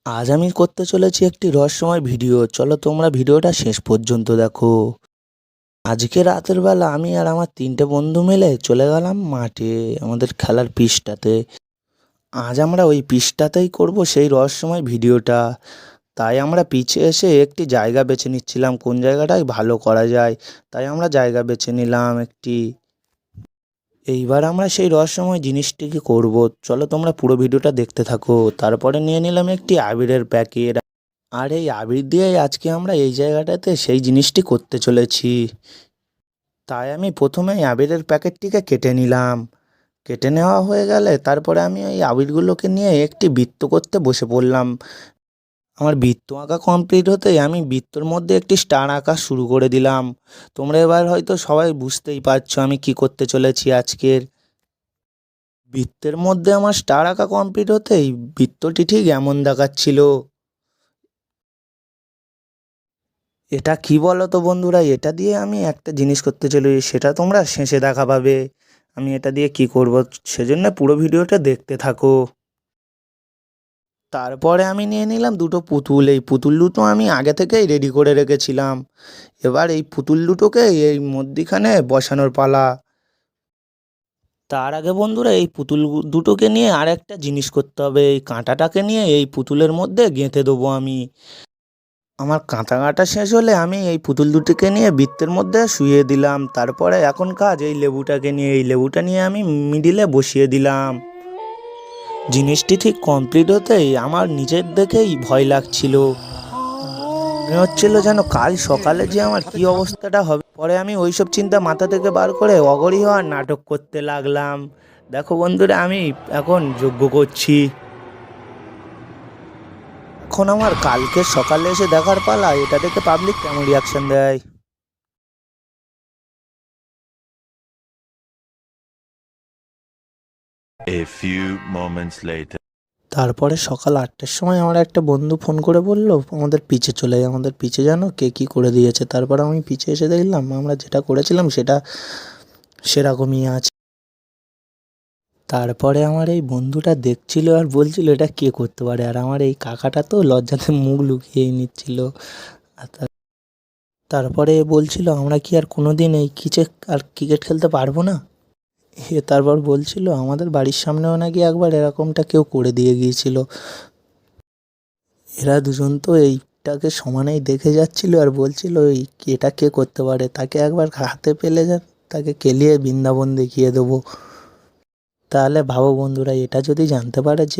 আজ আমি করতে চলেছি একটি রহস্যময় ভিডিও। চলো তোমরা ভিডিওটা শেষ পর্যন্ত দেখো। আজকে রাতের বেলা আমি আর আমার 3টে বন্ধু মিলে চলে গেলাম মাঠে, আমাদের খেলার পিচটাতে। আজ আমরা ওই পিচটাতেই করব সেই রহস্যময় ভিডিওটা। তাই আমরা পিচে এসে একটি জায়গা বেছে নিচ্ছিলাম, কোন জায়গাটায় ভালো করা যায়। তাই আমরা জায়গা বেছে নিলাম একটি। এইবার আমরা সেই রহস্যময় জিনিসটিকে করব। চলো তোমরা পুরো ভিডিওটা দেখতে থাকো। তারপরে নিয়ে নিলাম একটি আবিরের প্যাকেট। আর এই আবির দিয়েই আজকে আমরা এই জায়গাটাতে সেই জিনিসটি করতে চলেছি। তাই আমি প্রথমে এই আবিরের প্যাকেটটিকে কেটে নিলাম। কেটে নেওয়া হয়ে গেলে তারপরে আমি ওই আবিরগুলোকে নিয়ে একটি বৃত্ত করতে বসে পড়লাম। আমার বৃত্ত আঁকা কমপ্লিট হতেই আমি বৃত্তর মধ্যে একটি স্টার আঁকা শুরু করে দিলাম। তোমরা এবার হয়তো সবাই বুঝতেই পারছো আমি কি করতে চলেছি আজকের। বৃত্তের মধ্যে আমার স্টার আঁকা কমপ্লিট হতেই বৃত্তটি ঠিক এমন দেখাচ্ছিল। এটা কি বলো তো বন্ধুরা, এটা দিয়ে আমি একটা জিনিস করতে চলেছি, সেটা তোমরা শেষে দেখা পাবে আমি এটা দিয়ে কি করব। সেজন্য পুরো ভিডিওটা দেখতে থাকো। তারপরে আমি নিয়ে নিলাম দুটো পুতুল। এই পুতুল দুটো আমি আগে থেকেই রেডি করে রেখেছিলাম। এবার এই পুতুল দুটোকে এই মধ্যিখানে বসানোর পালা। তার আগে বন্ধুরা এই পুতুল দুটোকে নিয়ে আর একটা জিনিস করতে হবে। এই কাঁটাটাকে নিয়ে এই পুতুলের মধ্যে গেঁথে দেবো আমি। আমার কাঁথা কাটা শেষ হলে আমি এই পুতুল দুটিকে নিয়ে বৃত্তের মধ্যে শুইয়ে দিলাম। তারপরে এখন কাজ এই লেবুটাকে নিয়ে, এই লেবুটা নিয়ে আমি মিডিলে বসিয়ে দিলাম। জিনিসটি ঠিক কমপ্লিট হতেই আমার নিজের দেখেই ভয় লাগছিল। মনে হচ্ছিল যেন কাল সকালে যে আমার কি অবস্থাটা হবে। পরে আমি ওইসব চিন্তা মাথা থেকে বার করে অগরি হওয়ার নাটক করতে লাগলাম। দেখো বন্ধুরা, আমি এখন যজ্ঞ করছি। এখন আমার কালকে সকালে এসে দেখার পালা এটা দেখে পাবলিক কেমন রিয়াকশন দেয়। A few moments later. তারপরে সকাল 8টার সময় আমার একটা বন্ধু ফোন করে বলল আমাদের পিচে চলে যায়, আমাদের পিচে জানো কে কী করে দিয়েছে। তারপর আমি পিচে এসে দেখলাম আমরা যেটা করেছিলাম সেটা সেরকমই আছে। তারপরে আমার এই বন্ধুটা দেখছিল আর বলছিল এটা কে করতে পারে, আর আমার এই কাকাটা তো লজ্জাতে মুখ লুকিয়েই নিচ্ছিল। আর তারপরে বলছিল আমরা কি আর কোনো দিন এই কিচে আর ক্রিকেট খেলতে পারবো না। তারপর বলছিল আমাদের বাড়ির সামনেও নাকি একবার এরকমটা কেউ করে দিয়ে গিয়েছিল। এরা দুজন তো এইটাকে সমানেই দেখে যাচ্ছিল আর বলছিল এটা কে করতে পারে, তাকে একবার হাতে পেলে যান, তাকে কেলিয়ে বৃন্দাবন দেখিয়ে দেবো। তাহলে ভাবো বন্ধুরা, এটা যদি জানতে পারে যে